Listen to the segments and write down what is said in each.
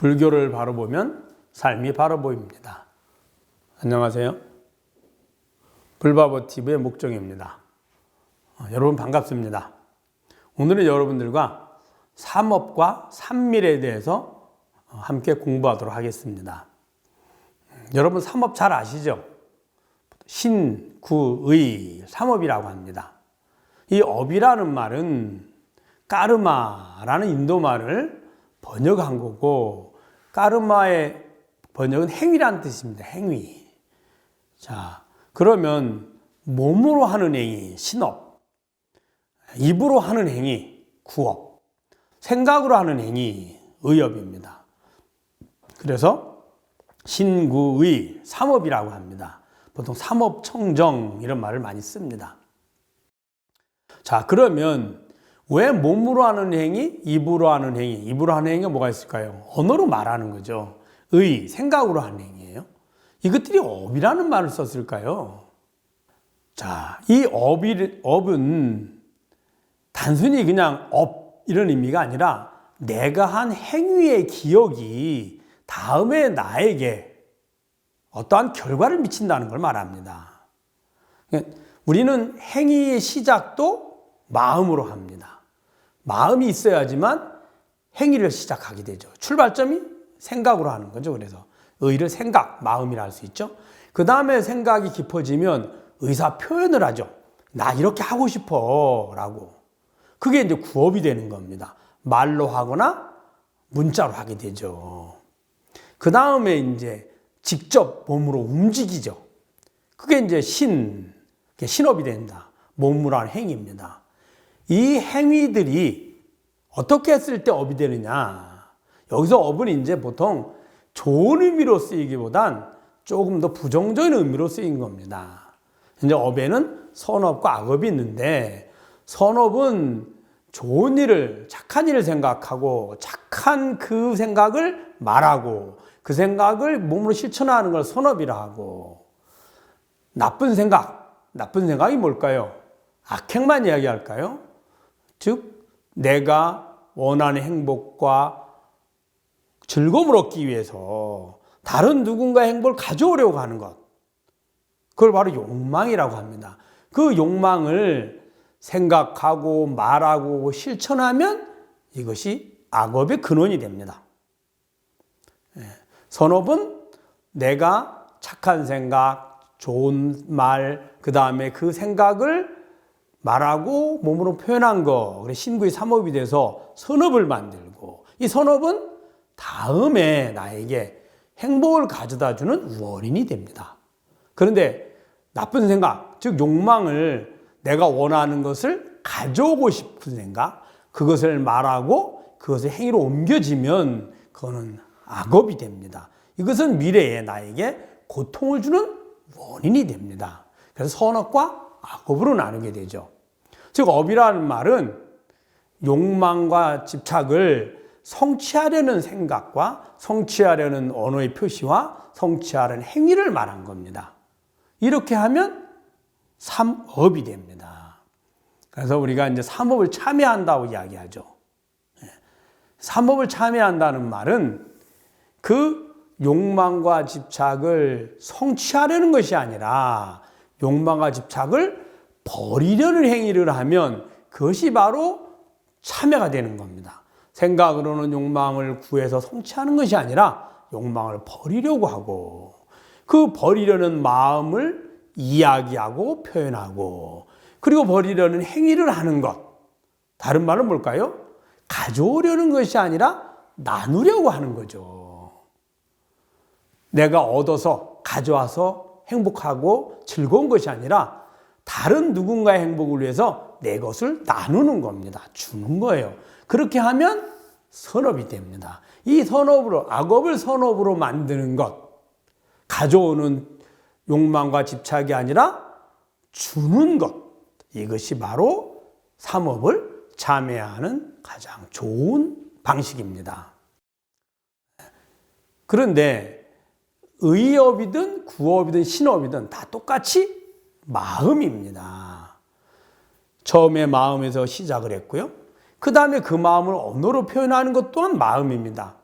불교를 바로 보면 삶이 바로 보입니다. 안녕하세요. 불바보TV의 목종입니다. 여러분 반갑습니다. 오늘은 여러분들과 삼업과 삼밀에 대해서 함께 공부하도록 하겠습니다. 여러분 삼업 잘 아시죠? 신, 구, 의, 삼업이라고 합니다. 이 업이라는 말은 까르마라는 인도 말을 번역한 거고, 까르마의 번역은 행위라는 뜻입니다. 행위. 자, 그러면 몸으로 하는 행위, 신업, 입으로 하는 행위, 구업, 생각으로 하는 행위, 의업입니다. 그래서 신구의 삼업이라고 합니다. 보통 삼업청정 이런 말을 많이 씁니다. 자, 그러면 왜 몸으로 하는 행위, 입으로 하는 행위, 입으로 하는 행위가 뭐가 있을까요? 언어로 말하는 거죠. 의, 생각으로 하는 행위예요. 이것들이 업이라는 말을 썼을까요? 자, 이 업은 단순히 그냥 업 이런 의미가 아니라 내가 한 행위의 기억이 다음에 나에게 어떠한 결과를 미친다는 걸 말합니다. 우리는 행위의 시작도 마음으로 합니다. 마음이 있어야지만 행위를 시작하게 되죠. 출발점이 생각으로 하는 거죠. 그래서 의를 생각, 마음이라 할 수 있죠. 그 다음에 생각이 깊어지면 의사 표현을 하죠. 나 이렇게 하고 싶어 라고. 그게 이제 구업이 되는 겁니다. 말로 하거나 문자로 하게 되죠. 그 다음에 이제 직접 몸으로 움직이죠. 그게 이제 신업이 된다. 몸으로 하는 행위입니다. 이 행위들이 어떻게 했을 때 업이 되느냐. 여기서 업은 이제 보통 좋은 의미로 쓰이기보단 조금 더 부정적인 의미로 쓰인 겁니다. 이제 업에는 선업과 악업이 있는데, 선업은 좋은 일을, 착한 일을 생각하고 착한 그 생각을 말하고 그 생각을 몸으로 실천하는 걸 선업이라 하고, 나쁜 생각이 뭘까요? 악행만 이야기할까요? 즉 내가 원하는 행복과 즐거움을 얻기 위해서 다른 누군가의 행복을 가져오려고 하는 것, 그걸 바로 욕망이라고 합니다. 그 욕망을 생각하고 말하고 실천하면 이것이 악업의 근원이 됩니다. 선업은 내가 착한 생각, 좋은 말, 그 다음에 그 생각을 말하고 몸으로 표현한 거, 그래서 신구의 삼업이 돼서 선업을 만들고, 이 선업은 다음에 나에게 행복을 가져다 주는 원인이 됩니다. 그런데 나쁜 생각, 즉 욕망을, 내가 원하는 것을 가져오고 싶은 생각, 그것을 말하고 그것을 행위로 옮겨지면 그거는 악업이 됩니다. 이것은 미래에 나에게 고통을 주는 원인이 됩니다. 그래서 선업과 악업으로 나누게 되죠. 즉 업이라는 말은 욕망과 집착을 성취하려는 생각과 성취하려는 언어의 표시와 성취하려는 행위를 말한 겁니다. 이렇게 하면 삼업이 됩니다. 그래서 우리가 이제 삼업을 참여한다고 이야기하죠. 삼업을 참여한다는 말은 그 욕망과 집착을 성취하려는 것이 아니라 욕망과 집착을 버리려는 행위를 하면 그것이 바로 참여가 되는 겁니다. 생각으로는 욕망을 구해서 성취하는 것이 아니라 욕망을 버리려고 하고, 그 버리려는 마음을 이야기하고 표현하고, 그리고 버리려는 행위를 하는 것. 다른 말은 뭘까요? 가져오려는 것이 아니라 나누려고 하는 거죠. 내가 얻어서 가져와서 행복하고 즐거운 것이 아니라 다른 누군가의 행복을 위해서 내 것을 나누는 겁니다. 주는 거예요. 그렇게 하면 선업이 됩니다. 이 선업으로, 악업을 선업으로 만드는 것, 가져오는 욕망과 집착이 아니라 주는 것, 이것이 바로 삼업을 참여하는 가장 좋은 방식입니다. 그런데 의업이든 구업이든 신업이든 다 똑같이 마음입니다. 처음에 마음에서 시작을 했고요. 그 다음에 그 마음을 언어로 표현하는 것 또한 마음입니다.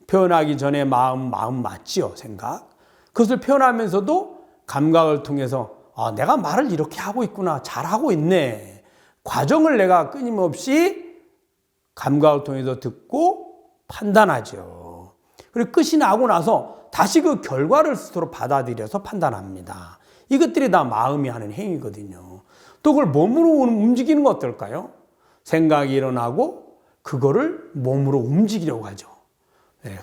표현하기 전에 마음 맞지요, 생각. 그것을 표현하면서도 감각을 통해서 내가 말을 이렇게 하고 있구나, 잘하고 있네. 과정을 내가 끊임없이 감각을 통해서 듣고 판단하죠. 그리고 끝이 나고 나서 다시 그 결과를 스스로 받아들여서 판단합니다. 이것들이 다 마음이 하는 행위거든요. 또 그걸 몸으로 움직이는 건 어떨까요? 생각이 일어나고 그거를 몸으로 움직이려고 하죠.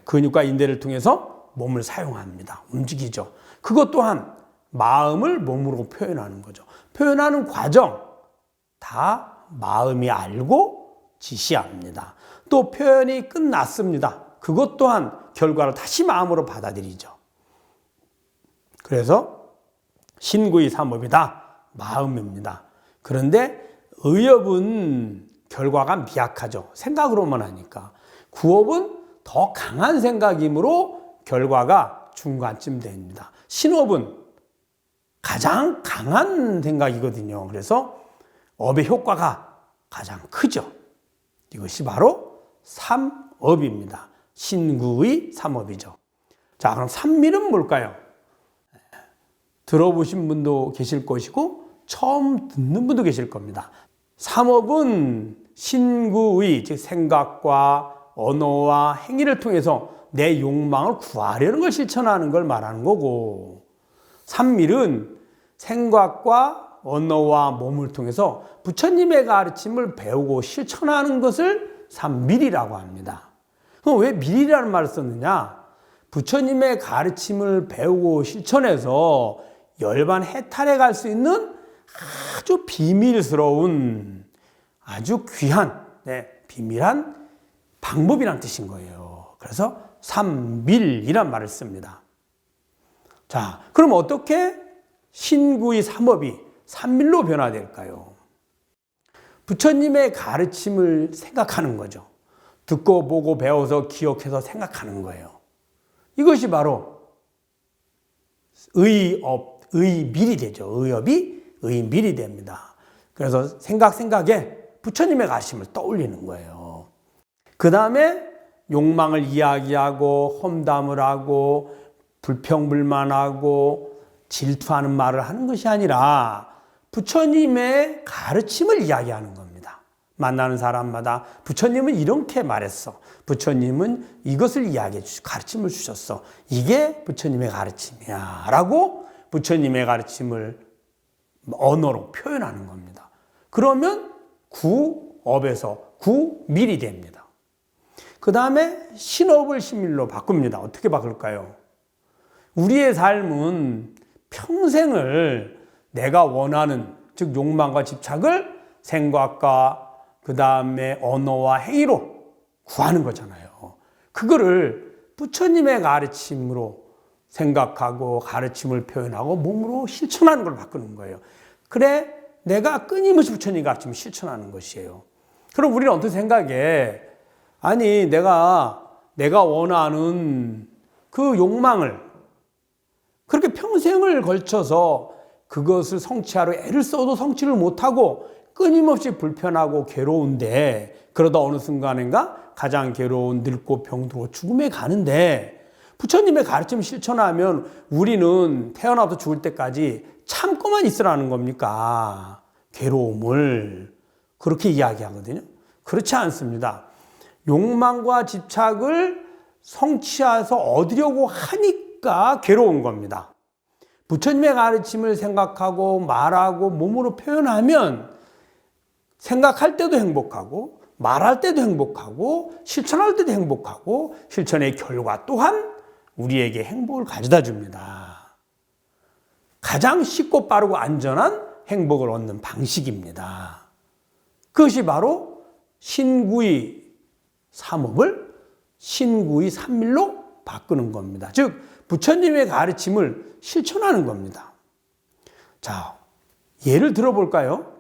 근육과 인대를 통해서 몸을 사용합니다. 움직이죠. 그것 또한 마음을 몸으로 표현하는 거죠. 표현하는 과정 다 마음이 알고 지시합니다. 또 표현이 끝났습니다. 그것 또한 결과를 다시 마음으로 받아들이죠. 그래서 신구의 삼업이다. 마음입니다. 그런데 의업은 결과가 미약하죠. 생각으로만 하니까. 구업은 더 강한 생각이므로 결과가 중간쯤 됩니다. 신업은 가장 강한 생각이거든요. 그래서 업의 효과가 가장 크죠. 이것이 바로 삼업입니다. 신구의 삼업이죠. 자, 그럼 삼밀은 뭘까요? 들어보신 분도 계실 것이고 처음 듣는 분도 계실 겁니다. 삼업은 신구의, 즉 생각과 언어와 행위를 통해서 내 욕망을 구하려는 걸 실천하는 걸 말하는 거고, 삼밀은 생각과 언어와 몸을 통해서 부처님의 가르침을 배우고 실천하는 것을 삼밀이라고 합니다. 그럼 왜 밀이라는 말을 썼느냐? 부처님의 가르침을 배우고 실천해서 열반 해탈에 갈 수 있는 아주 비밀스러운, 아주 귀한, 비밀한 방법이란 뜻인 거예요. 그래서 삼밀이란 말을 씁니다. 자, 그럼 어떻게 신구의 삼업이 삼밀로 변화될까요? 부처님의 가르침을 생각하는 거죠. 듣고 보고 배워서 기억해서 생각하는 거예요. 이것이 바로 의밀이 되죠. 의업이 의밀이 됩니다. 그래서 생각에 부처님의 가르침을 떠올리는 거예요. 그 다음에 욕망을 이야기하고 험담을 하고 불평불만하고 질투하는 말을 하는 것이 아니라 부처님의 가르침을 이야기하는 겁니다. 만나는 사람마다 부처님은 이렇게 말했어. 부처님은 이것을 가르침을 주셨어. 이게 부처님의 가르침이야. 라고 부처님의 가르침을 언어로 표현하는 겁니다. 그러면 구업에서 구밀이 됩니다. 그 다음에 신업을 신밀로 바꿉니다. 어떻게 바꿀까요? 우리의 삶은 평생을 내가 원하는, 즉 욕망과 집착을 생각과 그 다음에 언어와 행위로 구하는 거잖아요. 그거를 부처님의 가르침으로 생각하고 가르침을 표현하고 몸으로 실천하는 걸 바꾸는 거예요. 그래, 내가 끊임없이 부처님 가르침을 실천하는 것이에요. 그럼 우리는 어떻게 생각해? 아니, 내가 원하는 그 욕망을 그렇게 평생을 걸쳐서 그것을 성취하려 애를 써도 성취를 못하고 끊임없이 불편하고 괴로운데, 그러다 어느 순간인가 가장 괴로운 늙고 병들고 죽음에 가는데, 부처님의 가르침 실천하면 우리는 태어나서 죽을 때까지 참고만 있으라는 겁니까? 괴로움을 그렇게 이야기하거든요. 그렇지 않습니다. 욕망과 집착을 성취해서 얻으려고 하니까 괴로운 겁니다. 부처님의 가르침을 생각하고 말하고 몸으로 표현하면 생각할 때도 행복하고 말할 때도 행복하고 실천할 때도 행복하고 실천의 결과 또한 우리에게 행복을 가져다 줍니다. 가장 쉽고 빠르고 안전한 행복을 얻는 방식입니다. 그것이 바로 신구의 삼업을 신구의 삼밀로 바꾸는 겁니다. 즉 부처님의 가르침을 실천하는 겁니다. 자, 예를 들어볼까요?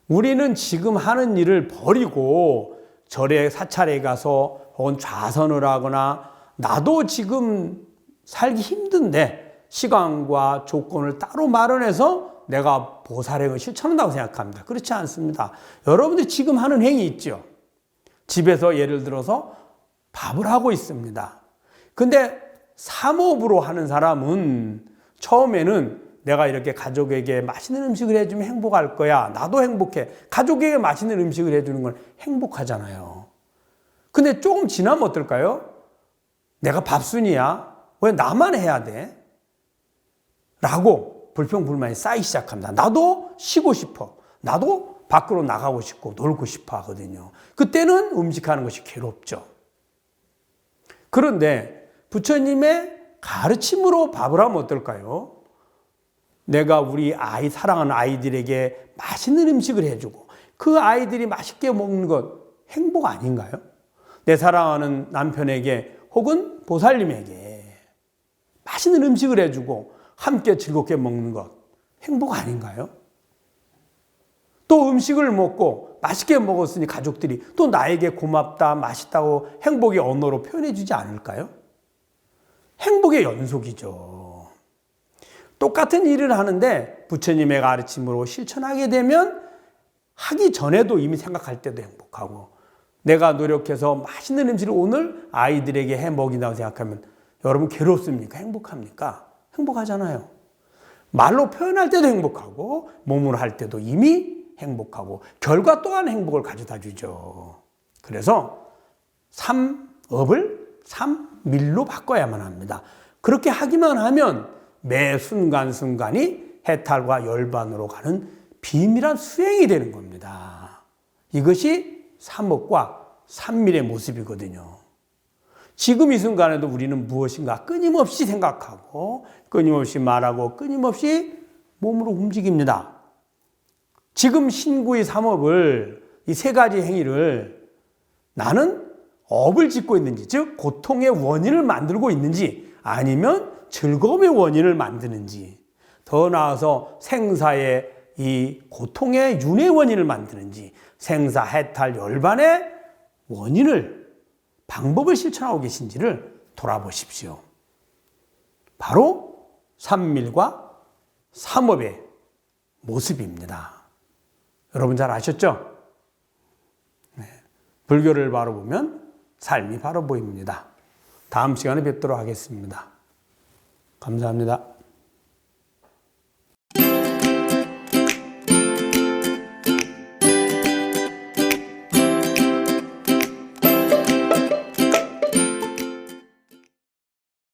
우리는 지금 하는 일을 버리고 절에 사찰에 가서 혹은 좌선을 하거나 나도 지금 살기 힘든데 시간과 조건을 따로 마련해서 내가 보살행을 실천한다고 생각합니다. 그렇지 않습니다. 여러분들이 지금 하는 행위 있죠. 집에서 예를 들어서 밥을 하고 있습니다. 근데 삼업으로 하는 사람은 처음에는 내가 이렇게 가족에게 맛있는 음식을 해주면 행복할 거야. 나도 행복해. 가족에게 맛있는 음식을 해주는 건 행복하잖아요. 근데 조금 지나면 어떨까요? 내가 밥순이야. 왜 나만 해야 돼? 라고 불평불만이 쌓이기 시작합니다. 나도 쉬고 싶어. 나도 밖으로 나가고 싶고 놀고 싶어 하거든요. 그때는 음식하는 것이 괴롭죠. 그런데 부처님의 가르침으로 밥을 하면 어떨까요? 내가 우리 사랑하는 아이들에게 맛있는 음식을 해주고 그 아이들이 맛있게 먹는 것 행복 아닌가요? 내 사랑하는 남편에게 혹은 보살님에게 맛있는 음식을 해주고 함께 즐겁게 먹는 것 행복 아닌가요? 또 음식을 먹고 맛있게 먹었으니 가족들이 또 나에게 고맙다, 맛있다고 행복의 언어로 표현해 주지 않을까요? 행복의 연속이죠. 똑같은 일을 하는데 부처님의 가르침으로 실천하게 되면 하기 전에도 이미 생각할 때도 행복하고 내가 노력해서 맛있는 음식을 오늘 아이들에게 해 먹인다고 생각하면 여러분 괴롭습니까? 행복합니까? 행복하잖아요. 말로 표현할 때도 행복하고 몸으로 할 때도 이미 행복하고 결과 또한 행복을 가져다 주죠. 그래서 삼업을 삼밀로 바꿔야만 합니다. 그렇게 하기만 하면 매 순간순간이 해탈과 열반으로 가는 비밀한 수행이 되는 겁니다. 이것이 삼업과 삼밀의 모습이거든요. 지금 이 순간에도 우리는 무엇인가 끊임없이 생각하고 끊임없이 말하고 끊임없이 몸으로 움직입니다. 지금 신구의 삼업을 이 세 가지 행위를 나는 업을 짓고 있는지, 즉 고통의 원인을 만들고 있는지 아니면 즐거움의 원인을 만드는지, 더 나아가서 생사의 이 고통의 윤회 원인을 만드는지, 생사, 해탈, 열반의 원인을, 방법을 실천하고 계신지를 돌아보십시오. 바로 삼밀과 삼업의 모습입니다. 여러분 잘 아셨죠? 네. 불교를 바로 보면 삶이 바로 보입니다. 다음 시간에 뵙도록 하겠습니다. 감사합니다.